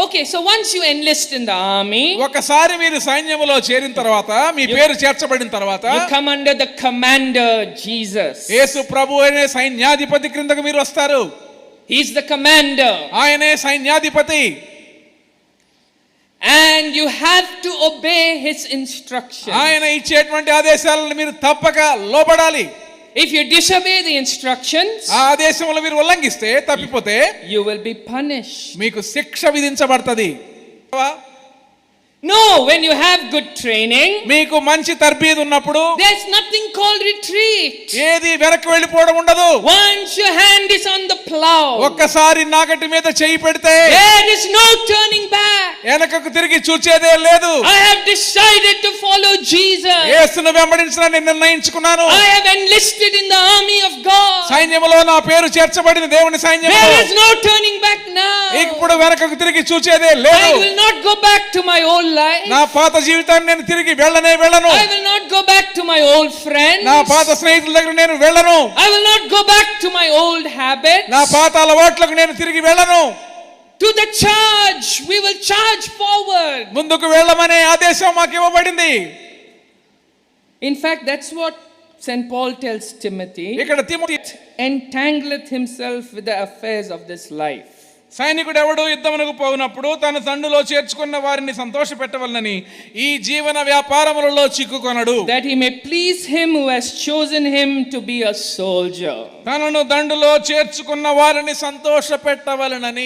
Okay, so once you enlist in the army, ఒకసారి మీరు సైన్యములో చేరిన తర్వాత మీ పేరు చేర్చబడిన తర్వాత you come under the commander Jesus. యేసు ప్రభు అనే సైన్యాధిపతి క్రిందకు మీరు వస్తారు. He's the commander. ఆయనే సైన్యాధిపతి. And you have to obey his instructions. ఆయన ఇచ్చేటువంటి ఆదేశాలను మీరు తప్పక లోబడాలి. If you disobey the instructions, ఆ ఆదేశములను మీరు ఉల్లంఘిస్తే, తప్పిపోతే you will be punished. మీకు శిక్ష విధించబడుతుంది. No, when you have good training, మీకు మంచి తర్బీదు ఉన్నప్పుడు there's nothing called retreat. ఏది వెనక్కి వెళ్ళిపోవడం ఉండదు. Once your hand is on the plow, ఒక్కసారి నాగటి మీద చెయ్యి పెడితే there is no turning back. వెనకకు తిరిగి చూచేదే లేదు. I have decided to follow Jesus. యేసును వెంబడించాలని నిర్ణయించుకున్నాను. I have enlisted in the army of God. సైన్యములో నా పేరు చేర్చబడిన దేవుని సైన్యములో. There is no turning back now. ఇప్పుడు వెనకకు తిరిగి చూచేదే I లేదు. will not go back to my old life. నా పాత జీవితాన్ని నేను తిరిగి వెళ్ళను. I will not go back to my old friends. నా పాత స్నేహితుల దగ్గర నేను వెళ్ళను. I will not go back to my old habits. నా పాత అలవాట్లకు నేను తిరిగి వెళ్ళను. To the charge, we will charge forward. ముందుకు వెళ్ళమనే ఆదేశం మాకు ఇవ్వబడింది. In fact, that's what St. Paul tells Timothy. ఇక్కడ Timothy Entangleth himself with the affairs of this life. సైనికుడు ఎవడు యుద్ధమునకు పోయినప్పుడు తన తండ్రిలో చేర్చుకున్న వారిని సంతోషపెట్టవలనని ఈ జీవన వ్యాపారములలో చిక్కుకొనడు. That he may please him who has chosen him to be a soldier. తనను దండులో చేర్చుకున్న వారిని సంతోషపెట్టవలనని.